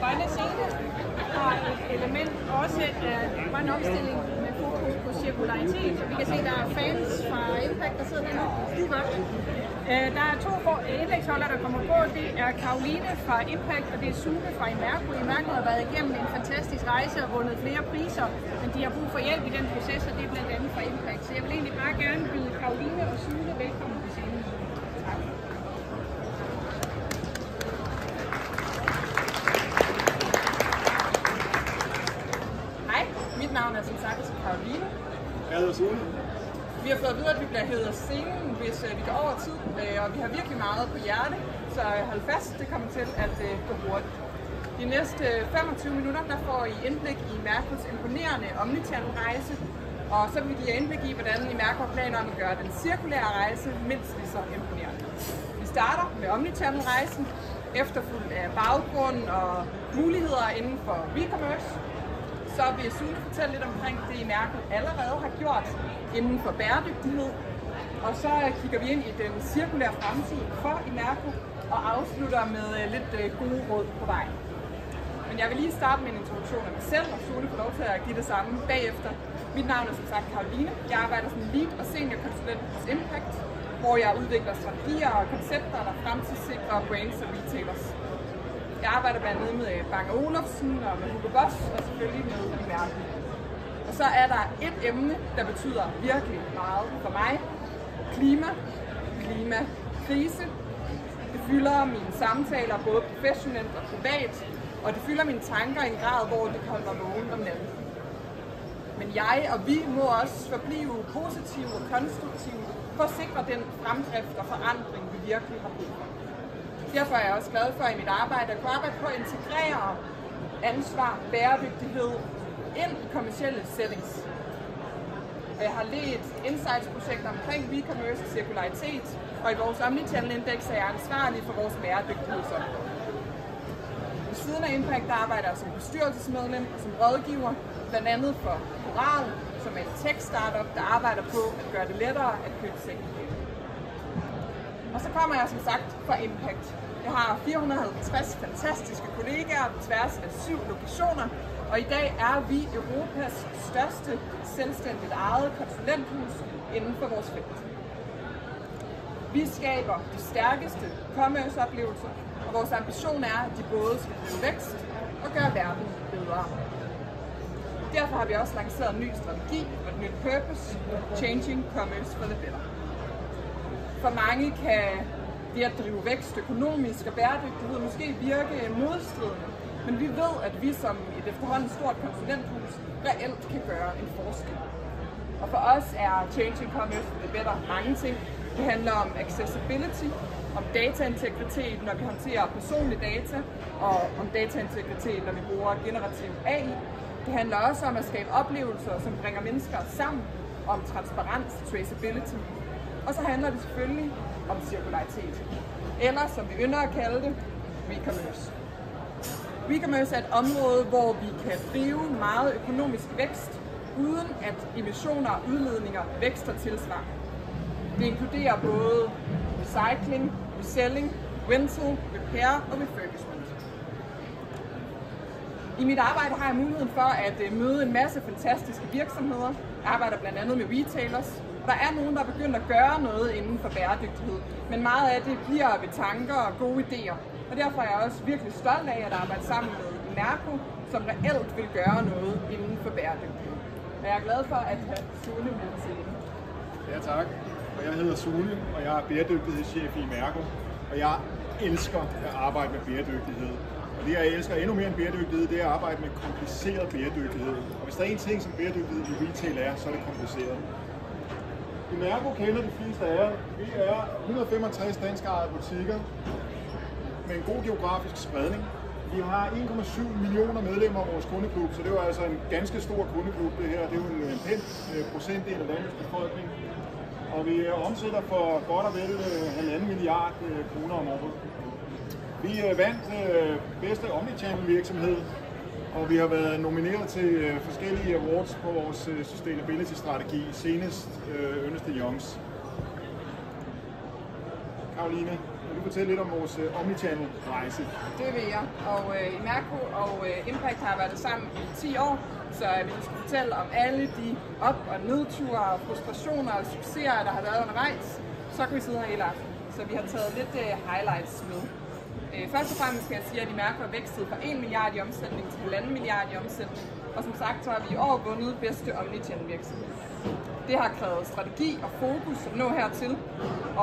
grønne scene har et element også af grøn omstilling med fokus på cirkularitet. Så vi kan se, at der er fans fra Impact, der sidder dernede. Der er to indlægsholdere, der kommer på. Det er Caroline fra Impact, og det er Sune fra Imerco. Imerco har været igennem en fantastisk rejse og vundet flere priser, men de har brug for hjælp i den proces, og det er blandt andet fra Impact. Så jeg vil egentlig bare gerne byde Caroline og Sune velkommen på scenen. Tak. Hej, mit navn er som sagt Caroline. Jeg hedder Sune. Vi har fået at vide, at vi bliver hævet af scenen, hvis vi går over tid, og vi har virkelig meget på hjerte, så hold fast, det kommer til at gå hurtigt. De næste 25 minutter, der får I indblik i Imercos imponerende omnichannel-rejse, og så vil vi give jer indblik i, hvordan Imerco har planer om at gøre den cirkulære rejse mindst lige så imponerende. Vi starter med omnichannel-rejsen, efterfulgt af baggrund og muligheder inden for e-commerce. Så vil Sune fortælle lidt omkring det, Imerco allerede har gjort inden for bæredygtighed. Og så kigger vi ind i den cirkulære fremtid for Imerco og afslutter med lidt gode råd på vej. Men jeg vil lige starte med en introduktion af mig selv, og Sune får lov til at give det samme bagefter. Mit navn er som sagt Caroline. Jeg arbejder som lead og senior konsulent hos Impact, hvor jeg udvikler strategier og koncepter, der fremtidssikrer brands og retailers. Jeg arbejder blandt andet med Bang & Olufsen og med Hugo Boss og selvfølgelig med Imerco. Og så er der et emne, der betyder virkelig meget for mig. Klimakrise. Det fylder mine samtaler både professionelt og privat, og det fylder mine tanker i en grad, hvor det kan holde mig vågen om natten. Men jeg og vi må også forblive positive og konstruktive for at sikre den fremdrift og forandring, vi virkelig har brug for. Derfor er jeg også glad for i mit arbejde at kunne arbejde på at integrere ansvar, bæredygtighed ind i kommercielle settings. Og jeg har ledt insights-projekter omkring e-commerce og cirkularitet, og i vores Omnichannel-indeks er jeg ansvarlig for vores bæredygtighedsområde. Ved siden af Impact arbejder jeg som bestyrelsesmedlem og som rådgiver, blandt andet for Coral, som er et tech-startup, der arbejder på at gøre det lettere at købe secondhand. Og så kommer jeg som sagt fra Impact. Jeg har 450 fantastiske kollegaer på tværs af 7 lokationer, og i dag er vi Europas største selvstændigt eget konsulenthus inden for vores felt. Vi skaber de stærkeste commerce-oplevelser, og vores ambition er, at de både skal drive vækst og gøre verden bedre. Derfor har vi også lanceret en ny strategi og et nyt purpose, Changing Commerce for the Better. For mange kan det at drive vækst økonomisk og bæredygtighed måske virke modstridende, men vi ved, at vi som et efterhånden stort konsulenthus reelt kan gøre en forskel. Og for os er Changing Commerce for the Better mange ting. Det handler om accessibility, om dataintegritet, når vi håndterer personlige data, og om dataintegritet, når vi bruger generativ AI. Det handler også om at skabe oplevelser, som bringer mennesker sammen, om transparens, traceability. Og så handler det selvfølgelig om cirkularitet, eller som vi ynder at kalde det, e-commerce. E-commerce er et område, hvor vi kan drive meget økonomisk vækst, uden at emissioner og udledninger vækster tilsvarende. Det inkluderer både recycling, reselling, rental, repair og refurbishment. I mit arbejde har jeg muligheden for at møde en masse fantastiske virksomheder. Jeg arbejder blandt andet med retailers. Der er nogen, der er begyndt at gøre noget inden for bæredygtighed, men meget af det bliver ved tanker og gode idéer. Og derfor er jeg også virkelig stolt af at arbejde sammen med Imerco, som reelt vil gøre noget inden for bæredygtighed. Og jeg er glad for at have Sune med til det. Ja, tak. Og jeg hedder Sune, og jeg er bæredygtighedschef i Imerco. Og jeg elsker at arbejde med bæredygtighed. Og det, jeg elsker endnu mere end bæredygtighed, det er at arbejde med kompliceret bæredygtighed. Og hvis der er en ting, som bæredygtighed i retail er, så er det kompliceret. Imerco kender de fleste af jer. Vi er 165 danskejede butikker med en god geografisk spredning. Vi har 1,7 millioner medlemmer af vores kundeklub, så det er altså en ganske stor kundeklub det her. Det er jo en pæn procentdel af landets befolkning. Og vi omsætter for godt og vel 1,5 milliard kroner om året. Vi vandt bedste omnichannel virksomhed, og vi har været nomineret til forskellige awards på vores sustainability-strategi, senest Ernst & Youngs. Caroline, du fortælle lidt om vores omnichannel-rejse? Det vil jeg. Og Imerco og Impact har været sammen i 10 år, så hvis vi skal fortælle om alle de op- og nedture og frustrationer og succeser, der har været undervejs, så kan vi sidde her hele aften. Så vi har taget lidt highlights med. Først og fremmest skal jeg sige, at Imerco er vækstet fra 1 milliard i omsætning til 1,5 milliard i omsætning. Og som sagt, så har vi i år vundet bedste omnichannel virksomhed. Det har krævet strategi og fokus at nå hertil.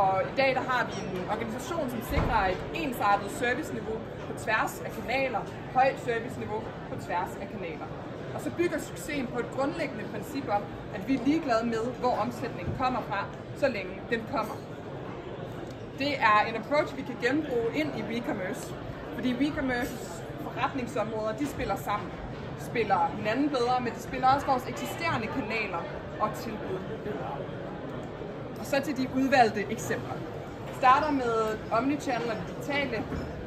Og i dag der har vi en organisation, som sikrer et ensartet serviceniveau på tværs af kanaler, højt serviceniveau på tværs af kanaler. Og så bygger succesen på et grundlæggende princip om, at vi er ligeglade med, hvor omsætningen kommer fra, så længe den kommer. Det er en approach, vi kan genbruge ind i WeCommerce, fordi WeCommerces forretningsområder, de spiller sammen. De spiller hinanden bedre, men de spiller også vores eksisterende kanaler og tilbud bedre. Og så til de udvalgte eksempler. Vi starter med omnichannel og digitale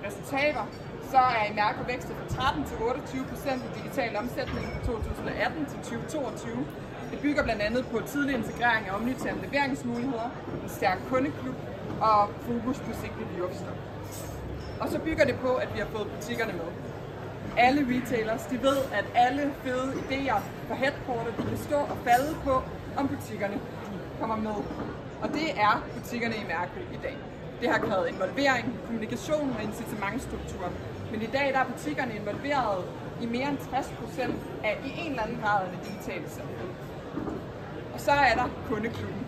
resultater. Så er Imerco vækstet fra 13 til 28% i digital omsætning fra 2018 til 2022. Det bygger blandt andet på tidlig integrering af omnichannel leveringsmuligheder, en stærk kundeklub og fokus på sigtet jobster. Og så bygger det på, at vi har fået butikkerne med. Alle retailers, de ved, at alle fede idéer for headquarter, de kan stå og falde på, om butikkerne kommer med. Og det er butikkerne i Imerco i dag. Det har krævet involvering, kommunikation og incitamentsstruktur. Men i dag der er butikkerne involveret i mere end 60% af i en eller anden grad af det digitale samfund. Og så er der kundeklubben.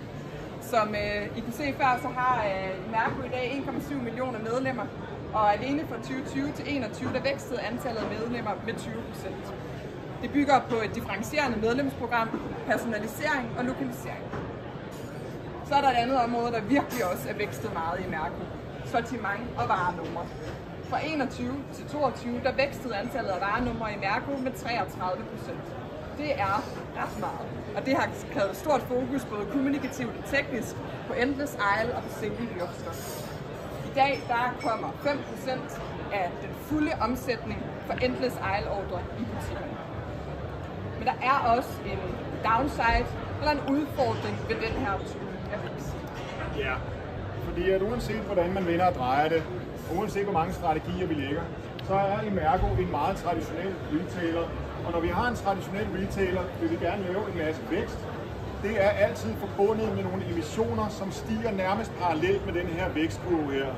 Som I kunne se før, så har Imerco i dag 1,7 millioner medlemmer. Og alene fra 2020 til 2021, der vækstede antallet af medlemmer med 20%. Det bygger på et differentierende medlemsprogram, personalisering og lokalisering. Så er der et andet område, der virkelig også er vækstet meget i Imerco. Sortiment og varenumre. Fra 21 til 22, der vækstede antallet af varenumre i Imerco med 33%. Det er ret meget. Og det har krævet stort fokus både kommunikativt og teknisk på Endless Aisle og på Single Jobster. I dag der kommer 5% af den fulde omsætning for Endless Aisle ordre i butikkerne. Men der er også en downside eller en udfordring ved den her type af vækst. Ja, fordi at uanset hvordan man vender og drejer det, og uanset hvor mange strategier vi lægger, så er Imerco en meget traditionel retailer. Og når vi har en traditionel retailer, vil vi gerne lave en masse vækst. Det er altid forbundet med nogle emissioner, som stiger nærmest parallelt med den her vækstkurve her.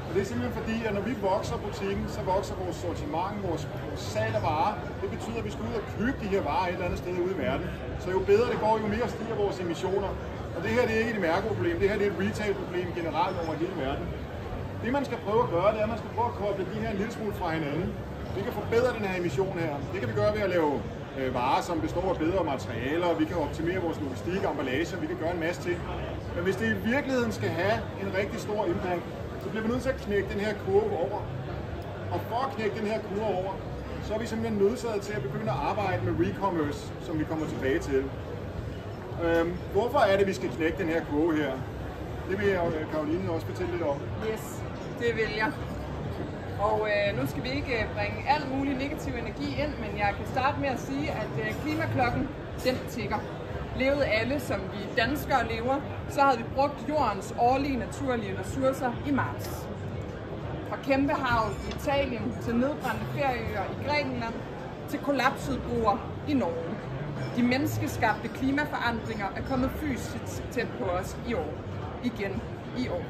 Og det er simpelthen fordi, at når vi vokser butikken, så vokser vores sortiment, vores salg af varer. Det betyder, at vi skal ud og købe de her varer et eller andet sted ude i verden. Så jo bedre det går, jo mere stiger vores emissioner. Og det her det er ikke et Imerco-problem, det her det er et retail-problem generelt over hele verden. Det man skal prøve at gøre, det er, at man skal prøve at koble de her en lille smule fra hinanden. Vi kan forbedre den her emission her. Det kan vi gøre ved at lave varer, som består af bedre materialer, vi kan optimere vores logistik og emballage, vi kan gøre en masse ting. Men hvis det i virkeligheden skal have en rigtig stor impact, så bliver vi nødt til at knække den her kurve over. Og for at knække den her kurve over, så er vi simpelthen nødsaget til at begynde at arbejde med WeCommerce, som vi kommer tilbage til. Hvorfor er det, vi skal knække den her kurve her? Det vil jeg og Caroline også fortælle lidt om. Yes, det vil jeg. Og nu skal vi ikke bringe alt mulig negativ energi ind, men jeg kan starte med at sige, at klimaklokken, den tikker. Levede alle, som vi danskere lever, så havde vi brugt jordens årlige naturlige ressourcer i marts. Fra kæmpe havn i Italien, til nedbrændte ferieøer i Grækenland, til kollapsede broer i Norge. De menneskeskabte klimaforandringer er kommet fysisk tæt på os i år. Igen i år.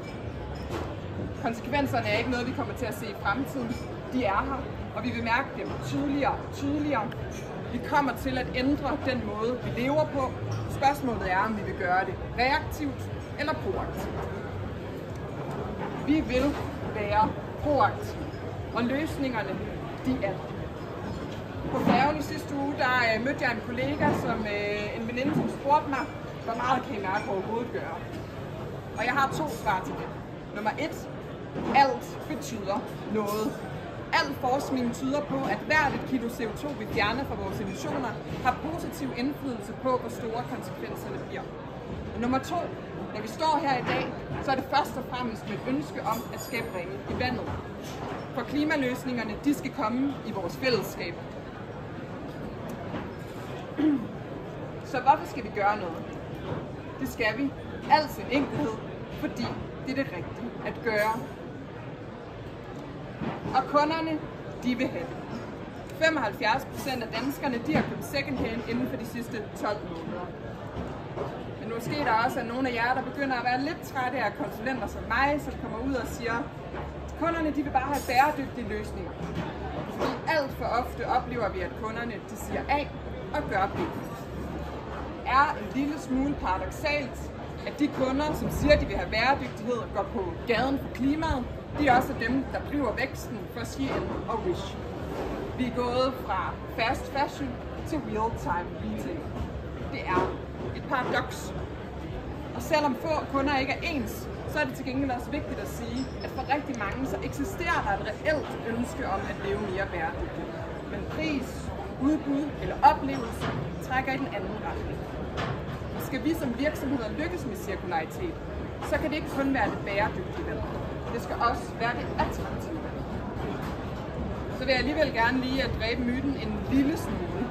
Konsekvenserne er ikke noget, vi kommer til at se i fremtiden. De er her, og vi vil mærke dem tydeligere og tydeligere. Vi kommer til at ændre den måde, vi lever på. Spørgsmålet er, om vi vil gøre det reaktivt eller proaktivt. Vi vil være proaktive, og løsningerne, de er der. På færgen i sidste uge, der mødte jeg en kollega, en veninde, som spurgte mig, hvor meget kan Imerco overhovedet gøre? Og jeg har 2 svar til det. Nummer 1. Alt betyder noget. Al forskning tyder på, at hvert et kilo CO2, vi fjerner fra vores emissioner, har positiv indflydelse på, hvor store konsekvenserne bliver. Og nummer 2. Når vi står her i dag, så er det først og fremmest med et ønske om at skabe ringe i vandet. For klimaløsningerne, de skal komme i vores fællesskab. Så hvorfor skal vi gøre noget? Det skal vi. Al sin enkelhed, fordi det er det rigtige at gøre. og kunderne, de vil have det. 75% af danskerne, de har købt secondhand inden for de sidste 12 måneder. Men måske der også er nogle af jer, der begynder at være lidt trætte af konsulenter som mig, som kommer ud og siger, kunderne, de vil bare have bæredygtige løsninger. Fordi alt for ofte oplever vi, at kunderne, de siger A og gør B. Er en lille smule paradoksalt, at de kunder, som siger, at de vil have bæredygtighed og går på gaden for klimaet, de er også dem, der driver væksten for Shein og Wish. Vi er gået fra fast fashion til real-time retail. Det er et paradoks. Og selvom få kunder ikke er ens, så er det til gengæld også vigtigt at sige, at for rigtig mange så eksisterer der et reelt ønske om at leve mere bæredygtigt. Men pris, udbud eller oplevelse trækker i den anden retning. Og skal vi som virksomheder lykkes med cirkularitet, så kan det ikke kun være det bæredygtige valg. Det skal også være det attraktive valg. Så vil jeg alligevel gerne lige at dræbe myten en lille smule,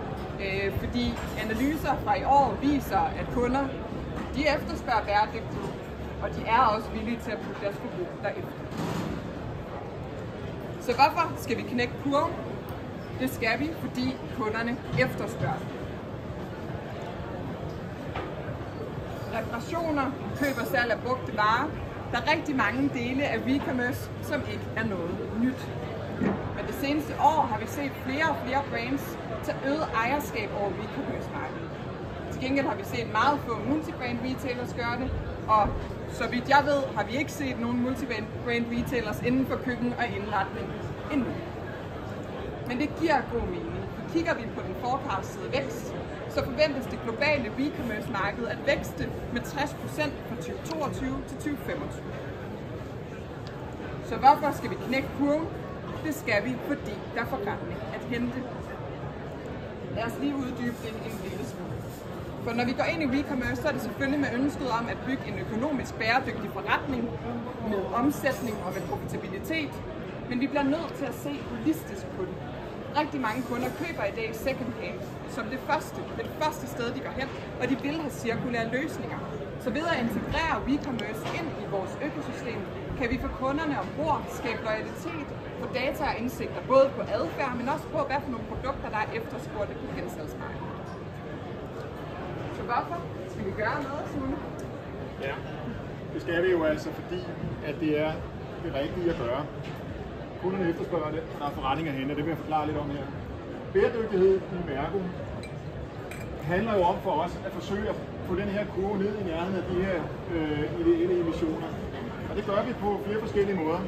fordi analyser fra i år viser, at kunder de efterspørger bæredygtighed, og de er også villige til at putte deres forbrug derefter. Så hvorfor skal vi knække kurven? Det skal vi, fordi kunderne efterspørger. Reparationer, køb og salg af brugte varer. Der er rigtig mange dele af e-commerce, som ikke er noget nyt. Men det seneste år har vi set flere og flere brands tage øget ejerskab over e-commerce-markedet. Til gengæld har vi set meget få multibrand retailers gøre det, og så vidt jeg ved, har vi ikke set nogen multibrand retailers inden for køkken og indretning endnu. Men det giver god mening. Kigger vi på den forecastede vækst, så forventes det globale e-commerce-marked at vækste med 60% fra 2022 til 2025. Så hvorfor skal vi knække kurven? Det skal vi, fordi der er forretning at hente. Lad os lige uddybe det en lille smule. For når vi går ind i e-commerce, så er det selvfølgelig med ønsket om at bygge en økonomisk bæredygtig forretning med omsætning og med profitabilitet, men vi bliver nødt til at se holistisk på det. Rigtig mange kunder køber i dag second hand som det første sted, de går hen, og de vil have cirkulære løsninger. Så ved at integrere e-commerce ind i vores økosystem, kan vi få kunderne ombord skabe loyalitet, få data og indsigter, både på adfærd, men også på, hvad for nogle produkter, der er efterspurgte på gensalgsmarkedet. Så hvorfor skal vi gøre noget, Sune? Ja, det skal vi jo altså, fordi at det er det rigtige at gøre. Kunderne efterspørger det, der er forretninger henne, det vil jeg forklare lidt om her. Bæredygtighed i Mærko handler jo om for os at forsøge at få den her kurve ned i nærheden af de her ideelle emissioner. Og det gør vi på flere forskellige måder.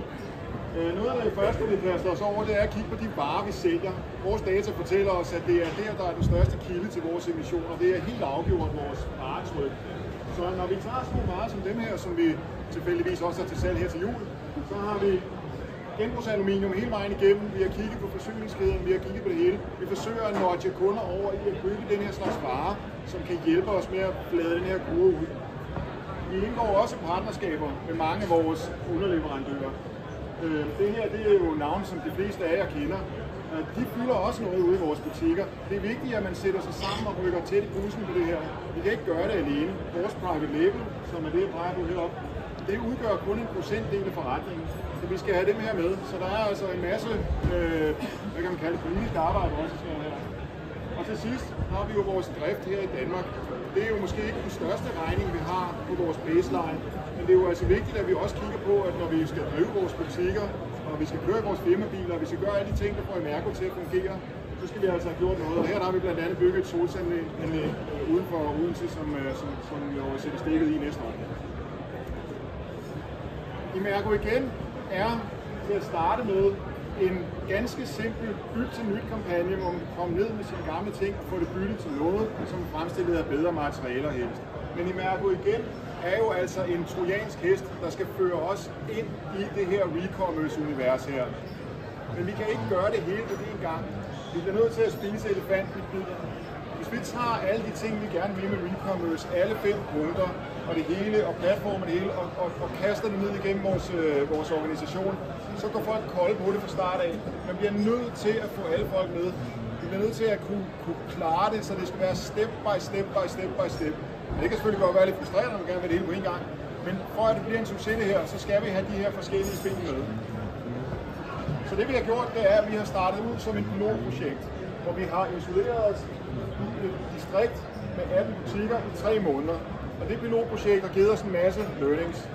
Noget af det første, vi kaster os over, det er at kigge på de varer, vi sælger. Vores data fortæller os, at det er der er den største kilde til vores emissioner. Det er helt afgjort vores varetryk. Så når vi tager sådan nogle varer som dem her, som vi tilfældigvis også har til salg her til jul, så har vi genbrugsaluminium hele vejen igennem. Vi har kigget på forsyningskæden, vi har kigget på det hele. Vi forsøger at nudge kunder over i at købe den her slags varer, som kan hjælpe os med at flade den her kurve ud. Vi indgår også partnerskaber med mange af vores underleverandører. Det her det er jo navne, som de fleste af jer kender. De fylder også noget ude i vores butikker. Det er vigtigt, at man sætter sig sammen og rykker tæt i bussen på det her. Vi kan ikke gøre det alene. Vores private label, som er det, jeg drejer på heroppe, det udgør kun en procentdel af forretningen. Så vi skal have dem her med. Så der er altså en masse, hvad kan man kalde det, politisk arbejde også her. Og til sidst har vi jo vores drift her i Danmark. Det er jo måske ikke den største regning, vi har på vores baseline. Men det er jo altså vigtigt, at vi også kigger på, at når vi skal drive vores butikker, og vi skal køre vores firmabiler, og vi skal gøre alle de ting, der får Mærko til at fungere, så skal vi altså have gjort noget. Og her der har vi blandt andet bygget et solcelleanlæg uden for Odense, som jo sætter stikket i næste år. I Mærko igen er til at starte med en ganske simpel byt-til-nyt-kampagne, hvor man kan komme ned med sine gamle ting og få det byttet til noget, som er fremstillet af bedre materialer helst. Men i Mærko igen er jo altså en trojansk hest, der skal føre os ind i det her e-commerce-univers her. Men vi kan ikke gøre det hele på én gang. Vi bliver nødt til at spise elefanten i bidder. Hvis vi tager alle de ting, vi gerne vil med e-commerce, alle 5 punkter, og det hele, og platformen det hele, og kaster det ned igennem vores organisation, så går folk kolde på det fra start af. Man bliver nødt til at få alle folk med. Vi bliver nødt til at kunne klare det, så det skal være step by step by step by step. Det kan selvfølgelig godt være lidt frustrerende, når man gerne vil det hele på en gang, men for at det bliver en succes det her, så skal vi have de her forskellige spil med. Så Så det vi har gjort, det er, at vi har startet ud som et pilotprojekt, hvor vi har isoleret os i et distrikt med 18 butikker i 3 måneder. Og det pilotprojekt har givet os en masse learnings.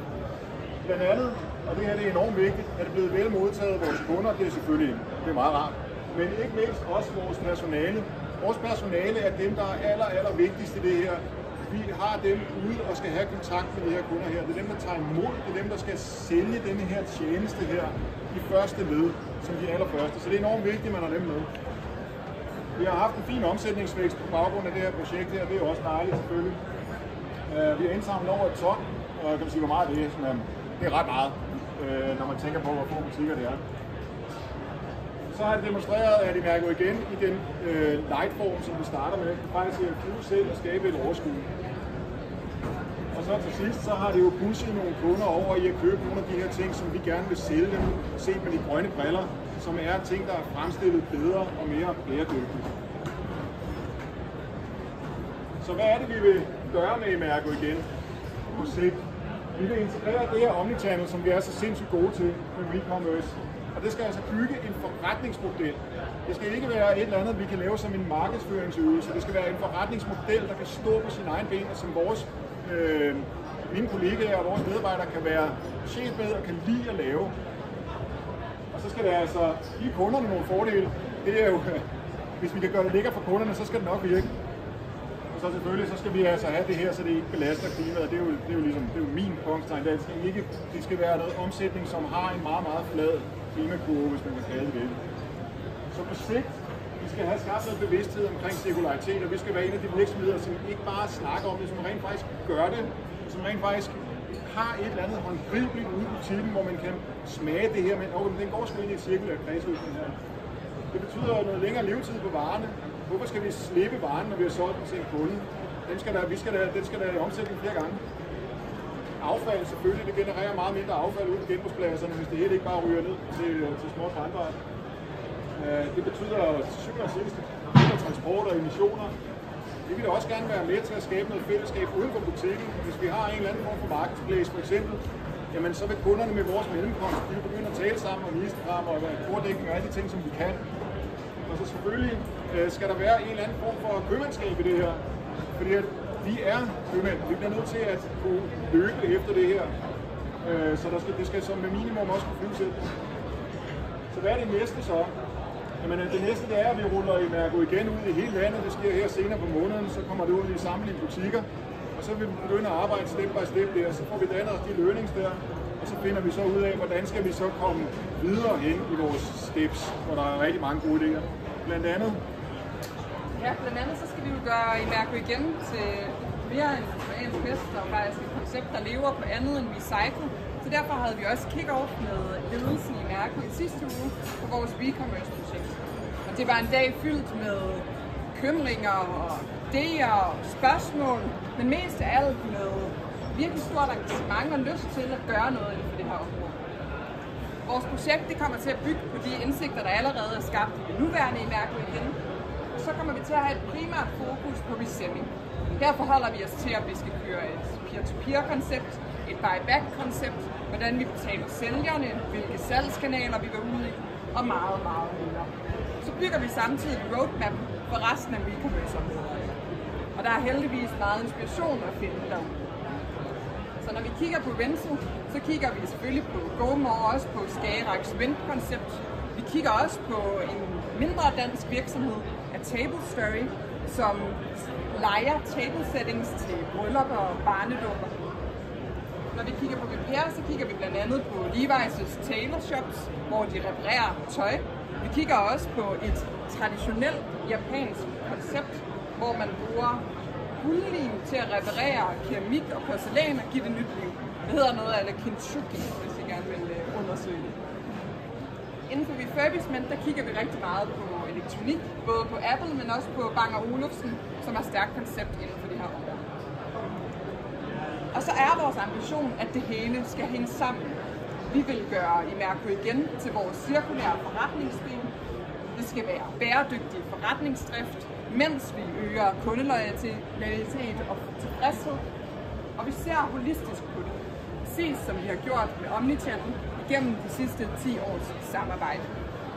Blandt andet, og det her det er enormt vigtigt, at det er blevet vel modtaget af vores kunder, det er selvfølgelig det er meget rart, men ikke mindst også vores personale. Vores personale er dem, der er aller vigtigst i det her. Vi har dem ude og skal have kontakt med de her kunder her. Det er dem, der tager imod, det er dem, der skal sælge denne her tjeneste her i første led, som de allerførste. Så det er enormt vigtigt, at man har dem med. Vi har haft en fin omsætningsvækst på baggrund af det her projekt her, det er jo også dejligt selvfølgelig. Vi har indsamlet over 1 ton, og jeg kan sige, hvor meget det er. Det er ret meget, når man tænker på, hvor få butikker det er. Så har det demonstreret, at de mærker igen i den light-form, som vi starter med. Det faktisk er at flyve selv og skabe et overskud. Og så til sidst, så har det jo pushet nogle kunder over i at købe nogle af de her ting, som vi gerne vil sælge dem, set med de grønne briller, som er ting, der er fremstillet bedre og mere bæredygtigt. Så hvad er det, vi vil gøre med Imerco igen på sigt? Vi vil integrere det her omnichannel, som vi er så sindssygt gode til med WeCommerce. Og det skal altså bygge en forretningsmodel. Det skal ikke være et eller andet, vi kan lave som en markedsføringsøvelse. Det skal være en forretningsmodel, der kan stå på sine egne ben, og som mine kollegaer og vores medarbejdere kan være chef med og kan lide at lave. Og så skal det altså give kunderne nogle fordele. Det er jo, hvis vi kan gøre det lækkert for kunderne, så skal det nok virke. Og så selvfølgelig, så skal vi altså have det her, så det ikke belaster klimaet. Det er jo min punkttegn. Det skal være noget omsætning, som har en meget flad klimakurve, hvis man kan kalde det. Så på sigt, vi skal have skabt noget bevidsthed omkring cirkularitet, og vi skal være en af de virksomheder, som ikke bare snakker om det, som rent faktisk gør det, som rent faktisk har et eller andet håndgribeligt ude i butikken, hvor man kan smage det her, men den går sgu ind i et cirkulært kredsløb, den her. Det betyder noget længere levetid på varerne. Hvorfor skal vi slippe varen, når vi har solgt den til en kunde? Den skal der i omsætning flere gange. Affald selvfølgelig, det genererer meget mindre affald ud på genbrugspladserne, hvis det hele ikke bare ryger ned til små brandbare. Det betyder til syvende og sidst transport og emissioner. Vi vil også gerne være med til at skabe noget fællesskab uden for butikken. Hvis vi har en eller anden form for marketplace for eksempel, jamen så vil kunderne med vores mellemkomst begynde at tale sammen om Instagram og kordækning og alle de ting, som vi kan. Og så selvfølgelig skal der være en eller anden form for købmandskab i det her. Fordi at vi er købmænd. Vi bliver nødt til at kunne løbe efter det her. Så det skal som med minimum også kunne flyve selv. Så hvad er det næste så? Jamen det næste det er, at vi ruller Imerco igen ud i hele landet. Det sker her senere på måneden. Så kommer det ud i samtlige butikker. Og så vil vi begynde at arbejde step by step der. Så får vi dannet os de learnings der. Og så finder vi så ud af, hvordan skal vi så komme videre hen i vores steps, hvor der er rigtig mange gode idéer. Blandt andet så skal vi jo gøre Imerco igen til mere end en fest, og faktisk et koncept, der lever på andet end recycle. Så derfor havde vi også kick-off med ledelsen i Imerco i sidste uge på vores WeCommerce-projekt. Og det var en dag fyldt med bekymringer og idéer og spørgsmål, men mest af alt med virkelig stort engagement og lyst til at gøre noget inden for det her område. Vores projekt det kommer til at bygge på de indsigter, der allerede er skabt i det nuværende Imerco igen. Og så kommer vi til at have et primært fokus på reselling. Her forholder vi os til, at vi skal køre et peer-to-peer-koncept, et buy-back-koncept, hvordan vi betaler sælgerne, hvilke salgskanaler vi vil ud i, og meget mere. Så bygger vi samtidig et roadmap for resten af WeCommerce-området. Og der er heldigvis meget inspiration at finde derude. Så når vi kigger på Rental, så kigger vi selvfølgelig på GoMore og også på Skagerraks Rent-koncept. Vi kigger også på en mindre dansk virksomhed af Table Story, som lejer table settings til bryllupper og barnedåber. Når vi kigger på repair, så kigger vi blandt andet på Levi's tailor shops, hvor de reparerer tøj. Vi kigger også på et traditionelt japansk koncept, hvor man bruger guldlim til at reparere keramik og porcelæn og give det nyt liv. Det hedder noget af kintsugi, hvis I gerne vil undersøge det. Inden for refurbishment, der kigger vi rigtig meget på elektronik, både på Apple, men også på Bang & Olufsen, som er et stærkt koncept inden for det her område. Og så er vores ambition, at det hele skal hænge sammen. Vi vil gøre Imerco igen til vores cirkulære forretningsben. Det skal være bæredygtig forretningsdrift, mens vi øger kundeloyalitet og tilfredshed. Og vi ser holistisk på det, præcis som vi har gjort med Omnichannel igennem de sidste 10 års samarbejde.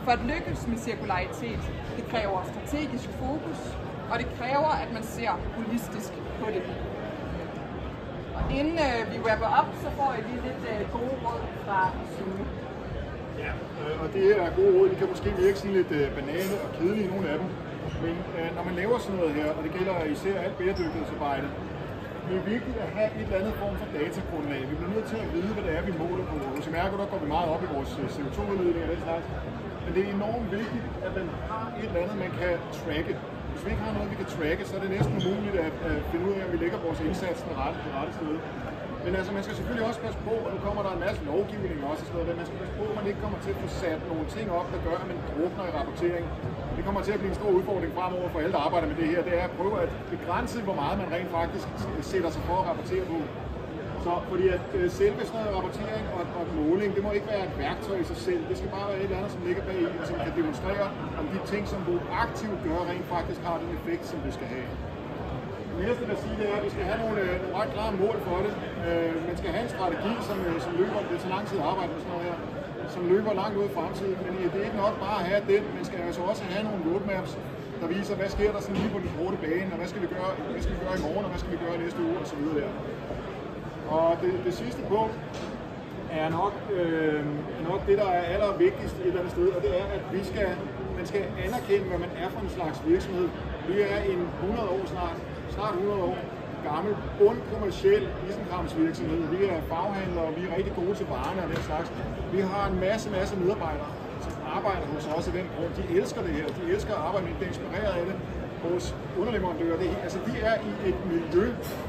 For at lykkes med cirkularitet, det kræver strategisk fokus, og det kræver, at man ser holistisk på det. Og inden vi wrapper op, så får I lige lidt gode råd fra Sune. Ja, og det her gode råd, de kan måske virke sådan lidt banale og kedelige, nogle af dem. Men når man laver sådan noget her, og det gælder især alt bæredygtighedsarbejde, det er vigtigt at have et eller andet form for datagrundlag. Vi bliver nødt til at vide, hvad det er, vi måler på. Hos Imerco, der går vi meget op i vores CO2-udledning og den slags. Men det er enormt vigtigt, at man har et eller andet, man kan tracke. Hvis vi ikke har noget, vi kan tracke, så er det næsten umuligt at finde ud af, om vi lægger vores indsats det rette sted. Men altså, man skal selvfølgelig også passe på, og nu kommer der en masse lovgivning også, og sådan noget, man skal passe på, at man ikke kommer til at få sat nogle ting op, der gør, at man drukner i rapportering. Det kommer til at blive en stor udfordring fremover for alle, der arbejder med det her. Det er at prøve at begrænse, hvor meget man rent faktisk sætter sig for at rapportere på. Så fordi at selve sådan noget rapportering og måling, det må ikke være et værktøj i sig selv. Det skal bare være et eller andet, som ligger bag i, og som kan demonstrere, om de ting, som du aktivt gør, rent faktisk har den effekt, som det skal have. Det næste, der siger, det er, at vi skal have nogle ret klare mål for det. Man skal have en strategi, som løber, det er så lang tid at arbejde med sådan noget her, som løber langt ud i fremtiden. Men det er ikke nok bare at have det, man skal altså også have nogle roadmaps, der viser, hvad sker der sådan lige på den korte bane, og hvad skal vi gøre i morgen, og hvad skal vi gøre i næste uge, og så videre der. Og det sidste punkt er nok det, der er allervigtigst et eller andet sted, og det er, at man skal anerkende, hvad man er for en slags virksomhed. Vi er en 100 år snart 100 år gammel, bundkommerciel isenkramsvirksomhed. Vi er faghandlere, og vi er rigtig gode til varerne og den slags. Vi har en masse medarbejdere, som arbejder hos os af den grund. De elsker det her, de elsker at arbejde med det, er inspireret af det. Vores underleverandører, de er i et miljø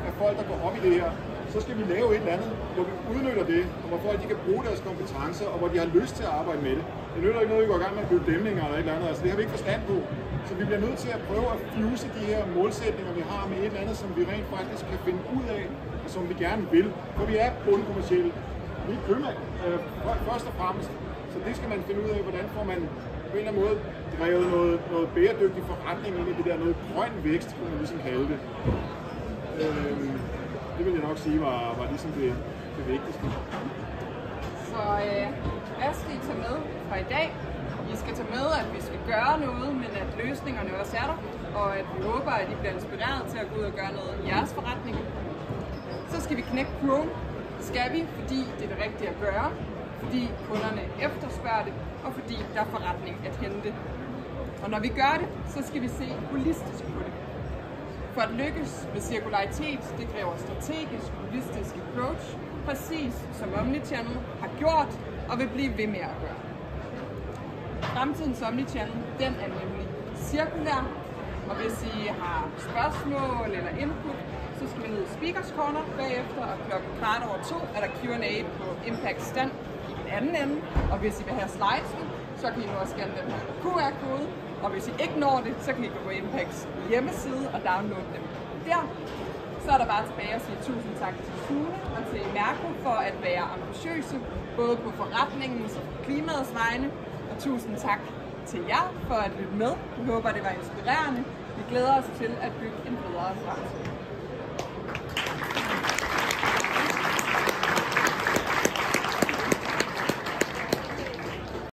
af folk, der går op i det her. Så skal vi lave et eller andet, hvor vi udnytter det, og hvor folk de kan bruge deres kompetencer, og hvor de har lyst til at arbejde med det. Det nytter ikke noget, vi går i gang med at bygge dæmninger eller et eller andet, altså det har vi ikke forstand på. Så vi bliver nødt til at prøve at fuse de her målsætninger, vi har med et eller andet, som vi rent faktisk kan finde ud af, og som vi gerne vil. For vi er bundkommercielle. Vi er købmænd, først og fremmest. Så det skal man finde ud af, hvordan får man på en eller anden måde drevet noget bæredygtig forretning ind i det der, noget grøn vækst, kunne man ligesom kalde det. Det vil jeg nok sige var ligesom det vigtigste. Så hvad skal I tage med fra i dag? I skal tage med, at vi skal gøre noget, men at løsningerne også er der, og at vi håber, at I bliver inspireret til at gå ud og gøre noget i jeres forretning. Så skal vi knække kurven. Det skal vi, fordi det er det rigtige at gøre, fordi kunderne efterspørger det, og fordi der er forretning at hente. Og når vi gør det, så skal vi se holistisk på det. For at lykkes med cirkularitet, det kræver strategisk, holistisk approach, præcis som Omnichannel har gjort og vil blive ved med at gøre. Fremtidens Omnichannel, den er nemlig cirkulær, og hvis I har spørgsmål eller input, så skal vi ned i Speakers Corner bagefter, og 2:15 er der Q&A på Impact stand i den anden ende, og hvis I vil have slidesen, så kan I nu også scanne den her QR-kode, og hvis I ikke når det, så kan I gå på Impacts hjemmeside og downloade dem der. Så er der bare tilbage at sige tusind tak til Sune og til Imerco for at være ambitiøse, både på forretningens og klimaets vegne, og tusind tak til jer for at lytte med. Vi håber, det var inspirerende. Vi glæder os til at bygge en bedre fremtid.